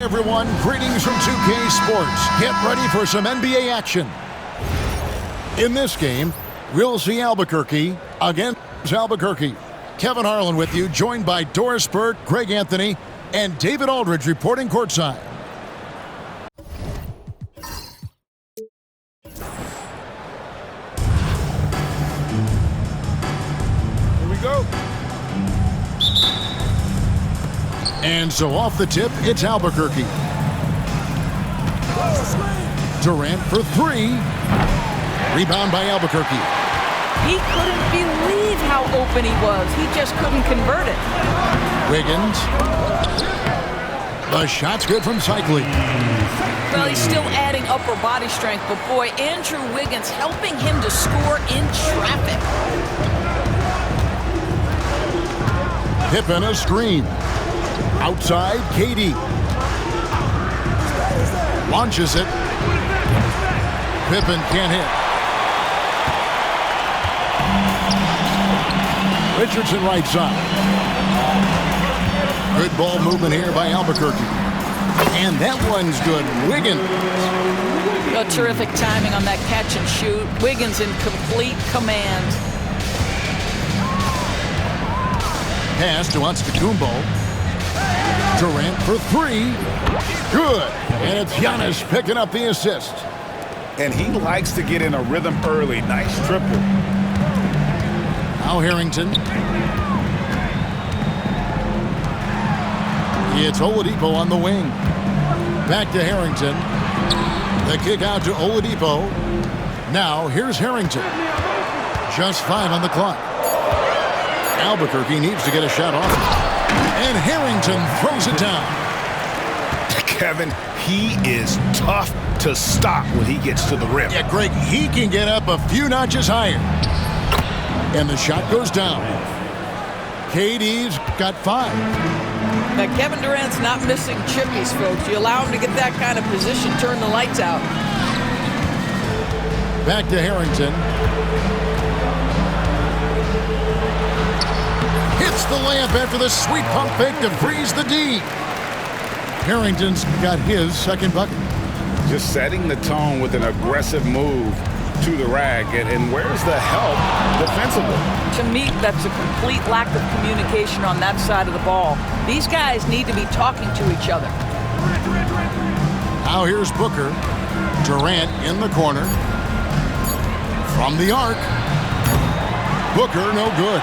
Everyone, greetings from 2K Sports. Get ready for some NBA action. In this game, we'll see Albuquerque against Albuquerque. Kevin Harlan with you, joined by Doris Burke, Greg Anthony, and David Aldridge reporting courtside. Here we go. And so off the tip, it's Albuquerque. Durant for three. Rebound by Albuquerque. He couldn't believe how open he was. He just couldn't convert it. Wiggins. The shot's good from Cycling. Well, he's still adding upper body strength, but boy, Andrew Wiggins helping him to score in traffic. Pippen a screen. Outside, KD. Launches it. Pippen can't hit. Richardson right side. Good ball movement here by Albuquerque. And that one's good. Wiggins. Oh, terrific timing on that catch and shoot. Wiggins in complete command. Pass to Antetokounmpo. Durant for three. Good. And it's Giannis picking up the assist. And he likes to get in a rhythm early. Nice triple. Now Harrington. It's Oladipo on the wing. Back to Harrington. The kick out to Oladipo. Now here's Harrington. Just 5 on the clock. Albuquerque needs to get a shot off. And Harrington throws it down. Kevin, he is tough to stop when he gets to the rim. Yeah, Greg, he can get up a few notches higher. And the shot goes down. KD's got 5. Now, Kevin Durant's not missing chippies, folks. You allow him to get that kind of position, turn the lights out. Back to Harrington. Hits the layup after the sweet pump fake to freeze the D. Harrington's got his second bucket. Just setting the tone with an aggressive move to the rack. And where's the help defensively? To me, that's a complete lack of communication on that side of the ball. These guys need to be talking to each other. Now here's Booker. Durant in the corner. From the arc. Booker, no good.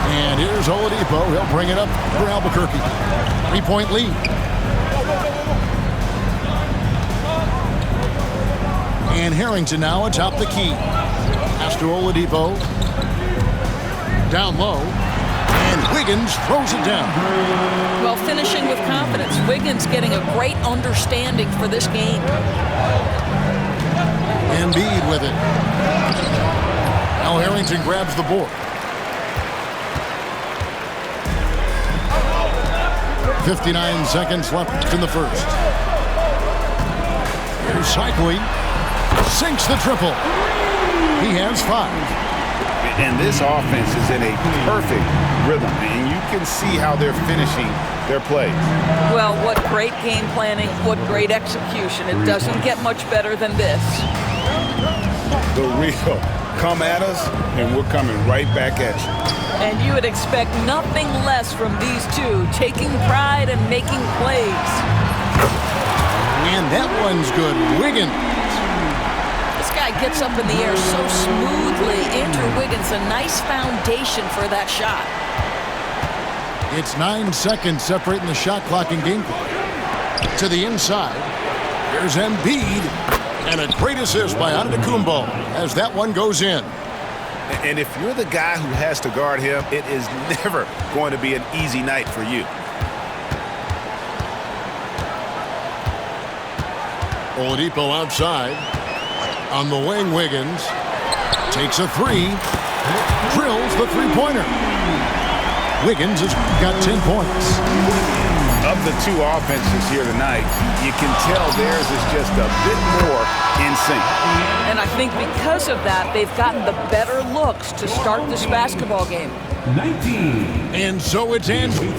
And here's Oladipo. He'll bring it up for Albuquerque. 3-point lead. And Harrington now atop the key. Pass to Oladipo. Down low. And Wiggins throws it down. Well, finishing with confidence. Wiggins getting a great understanding for this game. Embiid with it. Now Harrington grabs the board. 59 seconds left in the first. Here's Cycling. Sinks the triple. He has 5. And this offense is in a perfect rhythm. And you can see how they're finishing their plays. Well, what great game planning, what great execution. It doesn't get much better than this. The real come at us, and we're coming right back at you. And you would expect nothing less from these two, taking pride and making plays. And that one's good. Wiggins. This guy gets up in the air so smoothly. Andrew Wiggins, a nice foundation for that shot. It's 9 seconds separating the shot clock and game clock. To the inside. Here's Embiid. And a great assist by Antetokounmpo as that one goes in. And if you're the guy who has to guard him, it is never going to be an easy night for you. Oladipo outside. On the wing, Wiggins. Takes a 3. Drills the three-pointer. Wiggins has got 10 points. Of the two offenses here tonight, you can tell theirs is just a bit more in sync. And I think because of that, they've gotten the better looks to start this basketball game. 19. And so it's Andrew.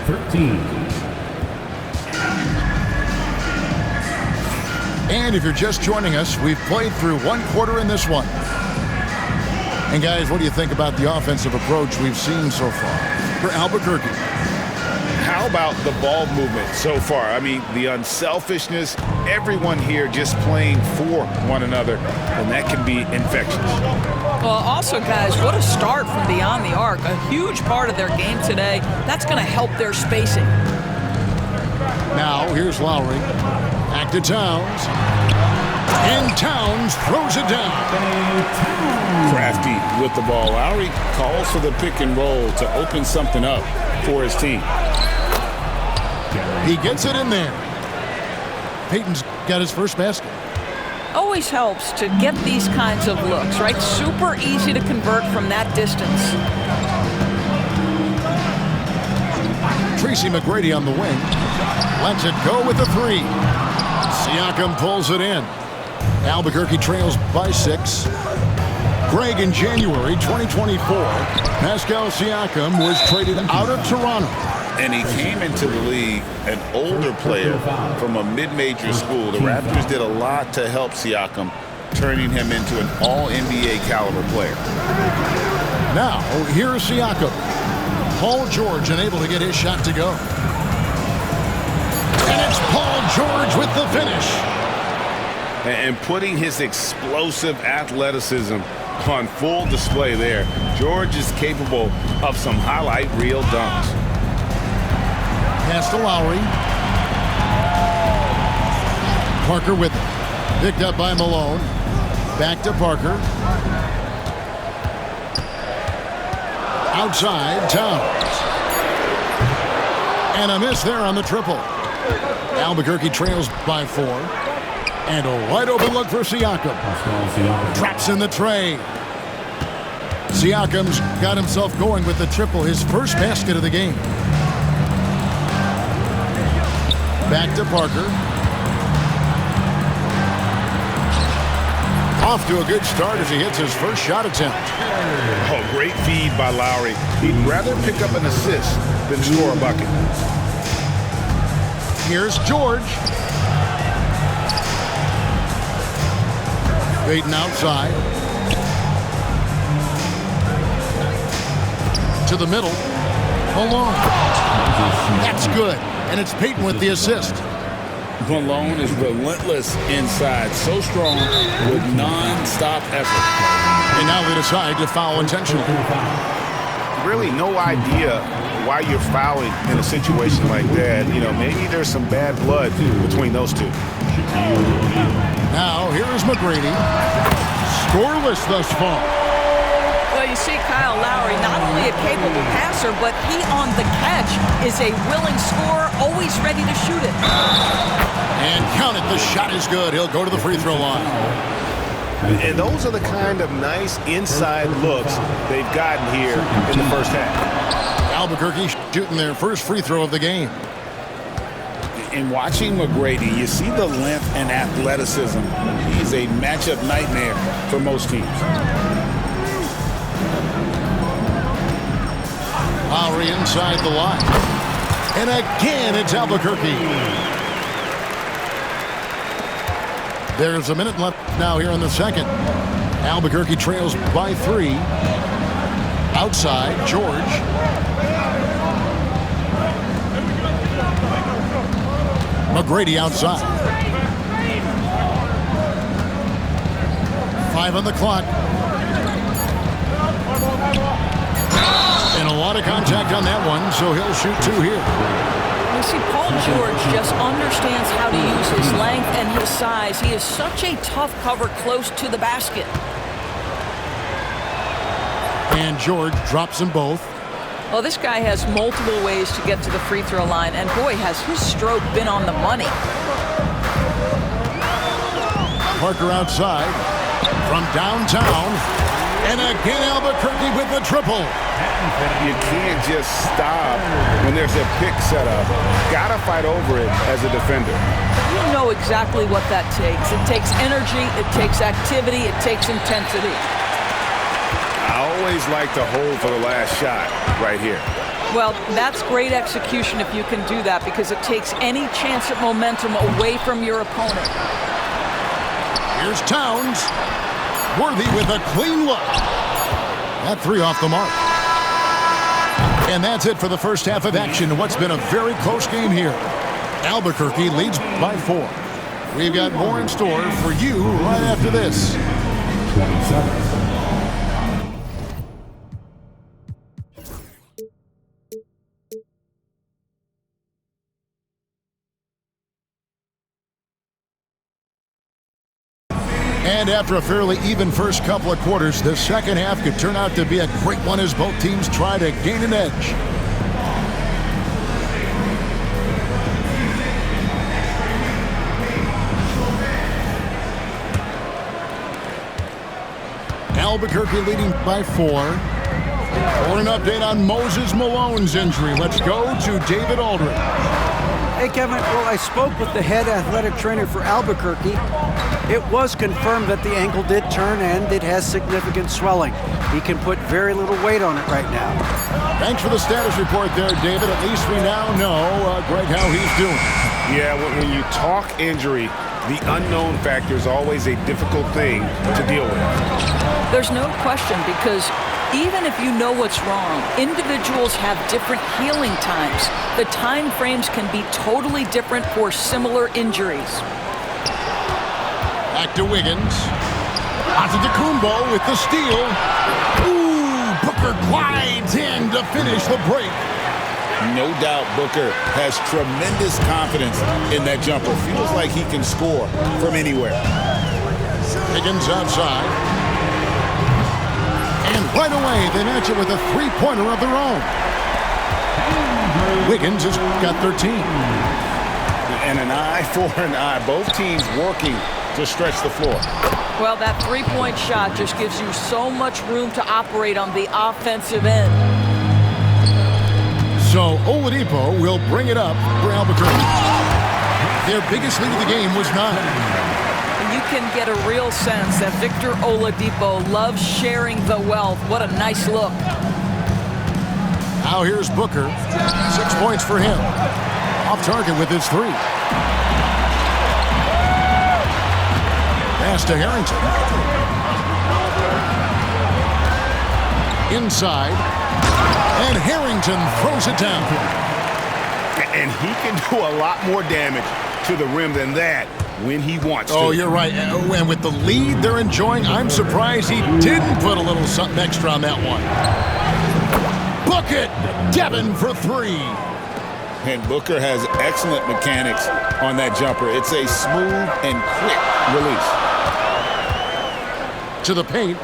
13. And if you're just joining us, we've played through one quarter in this one. And guys, what do you think about the offensive approach we've seen so far for Albuquerque? How about the ball movement so far? I mean, the unselfishness, everyone here just playing for one another, and that can be infectious. Well, also, guys, what a start from beyond the arc. A huge part of their game today. That's going to help their spacing. Now, here's Lowry. Back to Towns. And Towns throws it down. Crafty with the ball. Lowry calls for the pick and roll to open something up for his team. He gets it in there. Peyton's got his first basket. Always helps to get these kinds of looks, right? Super easy to convert from that distance. Tracy McGrady on the wing. Lets it go with the three. Siakam pulls it in. Albuquerque trails by 6. Greg, in January 2024, Pascal Siakam was traded out of Toronto. And he came into the league an older player from a mid-major school. The Raptors did a lot to help Siakam, turning him into an all-NBA caliber player. Now, here's Siakam. Paul George unable to get his shot to go. And it's Paul George with the finish. And putting his explosive athleticism on full display there. George is capable of some highlight reel dunks. Pass to Lowry. Parker with it. Picked up by Malone. Back to Parker. Outside, Towns. And a miss there on the triple. Albuquerque trails by 4. And a wide open look for Siakam. Drops in the tray. Siakam's got himself going with the triple, his first basket of the game. Back to Parker. Off to a good start as he hits his first shot attempt. Oh, great feed by Lowry. He'd rather pick up an assist than score a bucket. Here's George. Peyton outside. To the middle. Malone. That's good. And it's Peyton with the assist. Malone is relentless inside, so strong with non-stop effort. And now they decide to foul intentionally. Really no idea why you're fouling in a situation like that. You know, maybe there's some bad blood between those two. Now here is McGrady. Scoreless thus far. Well, you see Kyle Lowry, not only a capable passer, but he on the catch is a willing scorer, always ready to shoot it. And count it, the shot is good. He'll go to the free throw line. And those are the kind of nice inside looks they've gotten here in the first half. Albuquerque shooting their first free throw of the game. In watching McGrady, you see the length and athleticism. He's a matchup nightmare for most teams. Lowry inside the line. And again, it's Albuquerque. There's a minute left now here in the second. Albuquerque trails by 3. Outside, George. McGrady outside. 5 on the clock. And a lot of contact on that one, so he'll shoot 2 here. You see, Paul George just understands how to use his length and his size. He is such a tough cover close to the basket. And George drops them both. Well, this guy has multiple ways to get to the free throw line, and boy, has his stroke been on the money. Parker outside from downtown. And again, Albuquerque with the triple. You can't just stop when there's a pick set up. Gotta fight over it as a defender. You know exactly what that takes. It takes energy, it takes activity, it takes intensity. I always like to hold for the last shot right here. Well, that's great execution if you can do that, because it takes any chance at momentum away from your opponent. Here's Towns. Worthy with a clean look. That three off the mark. And that's it for the first half of action. What's been a very close game here. Albuquerque leads by 4. We've got more in store for you right after this. 27. And after a fairly even first couple of quarters, the second half could turn out to be a great one as both teams try to gain an edge. Albuquerque leading by 4. For an update on Moses Malone's injury, let's go to David Aldridge. Hey, Kevin. Well, I spoke with the head athletic trainer for Albuquerque. It was confirmed that the ankle did turn and it has significant swelling. He can put very little weight on it right now. Thanks for the status report there, David. At least we now know, Greg, how he's doing. Yeah, when you talk injury, the unknown factor is always a difficult thing to deal with. There's no question, because even if you know what's wrong, individuals have different healing times. The time frames can be totally different for similar injuries. Back to Wiggins. Antetokounmpo with the steal. Ooh, Booker glides in to finish the break. No doubt Booker has tremendous confidence in that jumper. Feels like he can score from anywhere. Wiggins outside. And right away, they match it with a three-pointer of their own. Wiggins has got 13. And an eye for an eye. Both teams working to stretch the floor. Well, that three-point shot just gives you so much room to operate on the offensive end. So Oladipo will bring it up for Albuquerque. Their biggest lead of the game was 9. And you can get a real sense that Victor Oladipo loves sharing the wealth. What a nice look. Now here's Booker. 6 points for him. Off target with his 3. Pass to Harrington. Inside. And Harrington throws it down. And he can do a lot more damage to the rim than that when he wants to. Oh, you're right. And with the lead they're enjoying, I'm surprised he didn't put a little something extra on that one. Book it! Devin for 3. And Booker has excellent mechanics on that jumper. It's a smooth and quick release. To the paint.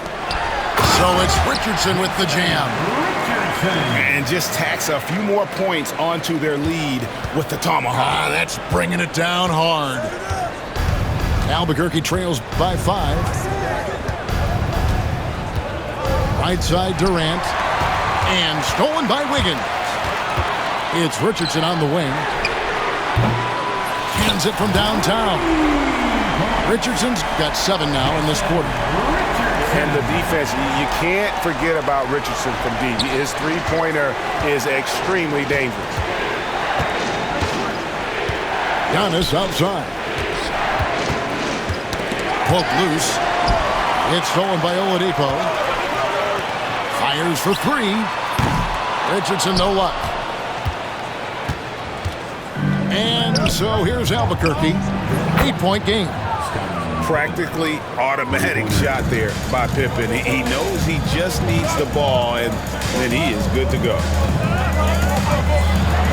So it's Richardson with the jam. And just tacks a few more points onto their lead with the tomahawk. That's bringing it down hard. Albuquerque trails by 5. Right side Durant. And stolen by Wiggins. It's Richardson on the wing. Hands it from downtown. Richardson's got 7 now in this quarter. And the defense, you can't forget about Richardson from deep. His three-pointer is extremely dangerous. Giannis outside. Poke loose. It's stolen by Oladipo. Fires for 3. Richardson, no luck. And so here's Albuquerque. 8-point game. Practically automatic shot there by Pippen. He knows he just needs the ball, and then he is good to go.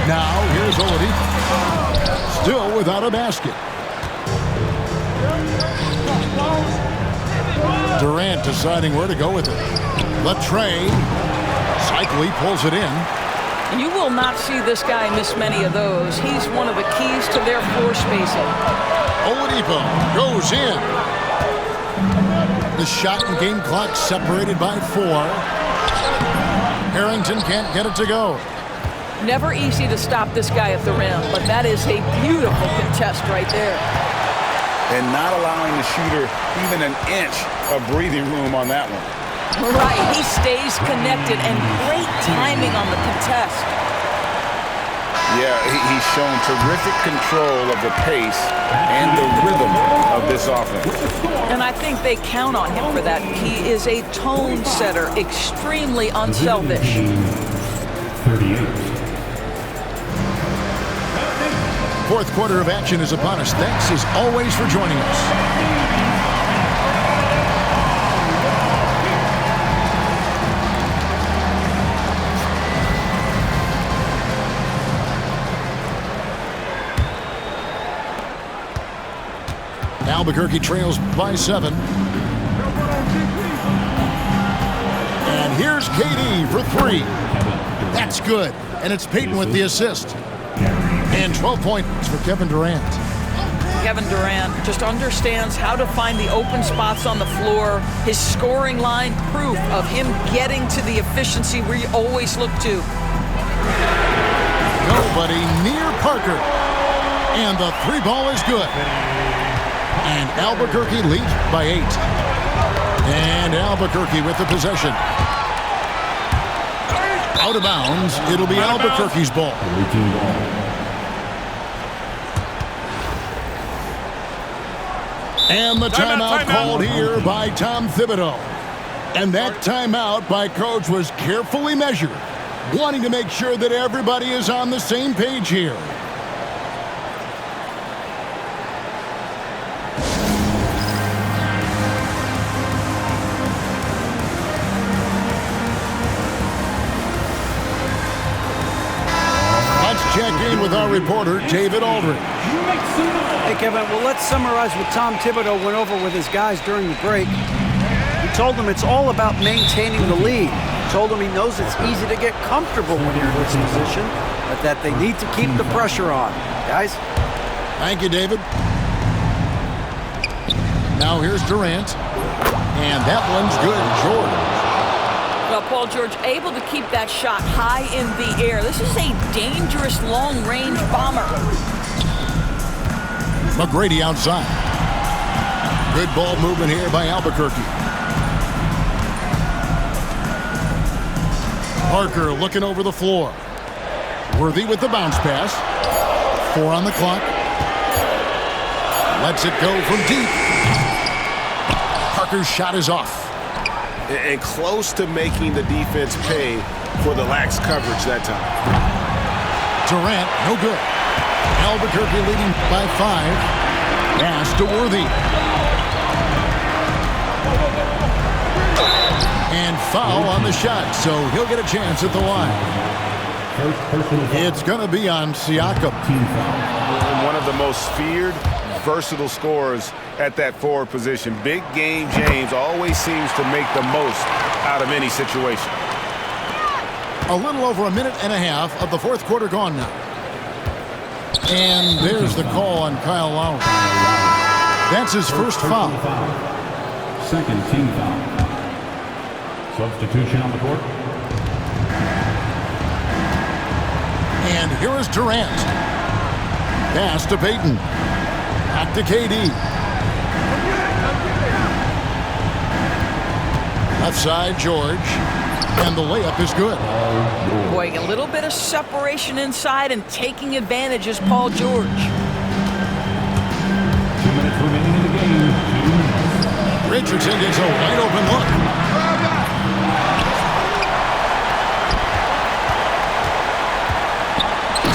Now here's Oladipo. Still without a basket. Durant deciding where to go with it. Latrey. Cycli pulls it in. And you will not see this guy miss many of those. He's one of the keys to their floor spacing. Oladipo goes in. The shot and game clock separated by 4. Harrington can't get it to go. Never easy to stop this guy at the rim, but that is a beautiful contest right there. And not allowing the shooter even an inch of breathing room on that one. Right, he stays connected, and great timing on the contest. Yeah, he's shown terrific control of the pace and the rhythm of this offense. And I think they count on him for that. He is a tone setter, extremely unselfish. 38. Fourth quarter of action is upon us. Thanks as always for joining us. Albuquerque trails by 7. And here's KD for 3. That's good. And it's Payton with the assist. And 12 points for Kevin Durant. Kevin Durant just understands how to find the open spots on the floor. His scoring line, proof of him getting to the efficiency we always look to. Nobody near Parker. And the 3 ball is good. And Albuquerque leads by 8. And Albuquerque with the possession. Out of bounds. It'll be Albuquerque's ball. And the timeout called here by Tom Thibodeau. And that timeout by Coach was carefully measured, wanting to make sure that everybody is on the same page here. Check in with our reporter, David Aldridge. Hey, Kevin, well, let's summarize what Tom Thibodeau went over with his guys during the break. He told them it's all about maintaining the lead. He told them he knows it's easy to get comfortable when you're in this position, but that they need to keep the pressure on. Guys? Thank you, David. Now here's Durant. And that one's good, George. Well, Paul George able to keep that shot high in the air. This is a dangerous long-range bomber. McGrady outside. Good ball movement here by Albuquerque. Parker looking over the floor. Worthy with the bounce pass. 4 on the clock. Lets it go from deep. Parker's shot is off. And close to making the defense pay for the lax coverage that time. Durant, no good. Albuquerque leading by 5. Pass to Worthy. And foul on the shot, so he'll get a chance at the line. It's going to be on Siakam. One of the most feared, versatile scorers at that forward position. Big game James always seems to make the most out of any situation. A little over a minute and a half of the fourth quarter gone now. And there's the call on Kyle Lowry. That's his first foul. Second team foul. Substitution on the court. And here is Durant. Pass to Payton. Back to KD. Left side, George. And the layup is good. Boy, a little bit of separation inside and taking advantage is Paul George. 2 minutes remaining in the game. 2 minutes. Richardson gets a wide open look.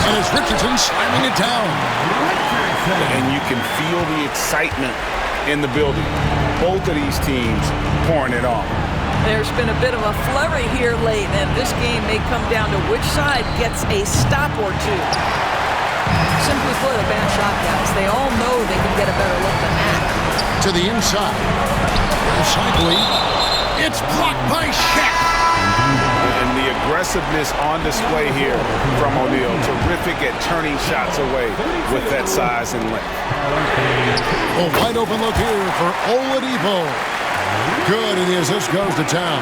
And it's Richardson slamming it down. And you can feel the excitement in the building. Both of these teams pouring it on. There's been a bit of a flurry here late, and this game may come down to which side gets a stop or two. Simply put, a bad shot, guys. They all know they can get a better look than that. To the inside. Cycling. It's blocked by Shaq. And the aggressiveness on display here from O'Neal. Terrific at turning shots away with that size and length. A wide open look here for Oladipo. Good it is. This goes to town.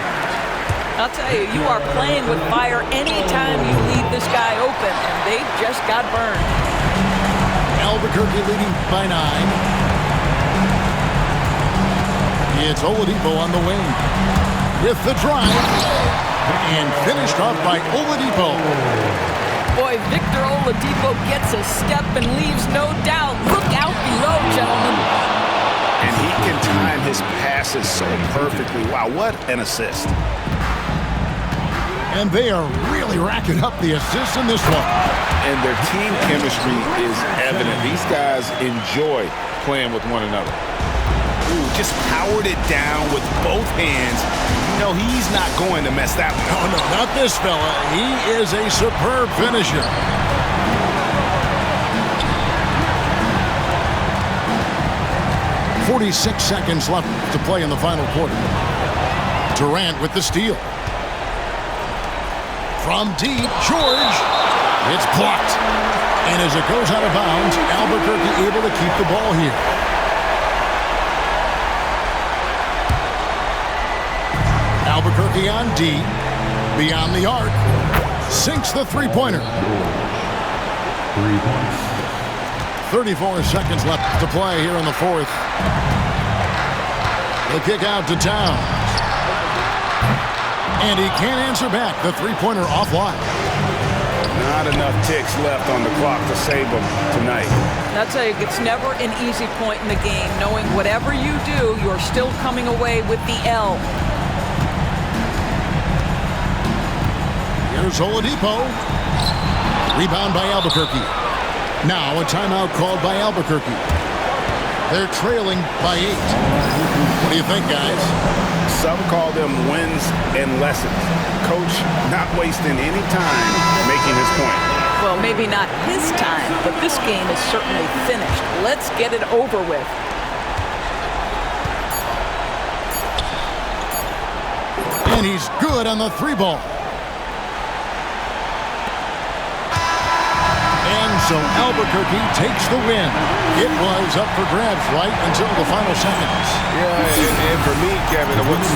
I'll tell you, you are playing with fire anytime you leave this guy open, and they just got burned. Albuquerque leading by 9. It's Oladipo on the wing. With the drive. And finished off by Oladipo. Boy, Victor Oladipo gets a step and leaves no doubt. Look out below, gentlemen. And he can time his passes so perfectly. Wow, what an assist. And they are really racking up the assists in this one. And their team chemistry is evident. These guys enjoy playing with one another. Ooh, just powered it down with both hands. You know, he's not going to mess that one up. Oh, no, not this fella. He is a superb finisher. .46 seconds left to play in the final quarter. Durant with the steal. From deep, George. It's blocked. And as it goes out of bounds, Albuquerque able to keep the ball here. Albuquerque on D. Beyond the arc. Sinks the three-pointer. 3 points. 34 seconds left to play here in the fourth. The kick out to Towns. And he can't answer back. The three-pointer offline. Not enough ticks left on the clock to save them tonight. I'll tell you, it's never an easy point in the game, knowing whatever you do, you're still coming away with the L. Here's Oladipo. Rebound by Albuquerque. Now a timeout called by Albuquerque. They're trailing by 8. What do you think, guys? Some call them wins and lessons. Coach not wasting any time making his point. Well, maybe not his time, but this game is certainly finished. Let's get it over with. And he's good on the three ball. And so Albuquerque takes the win. It was up for grabs right until the final seconds. Yeah, and for me, Kevin, what's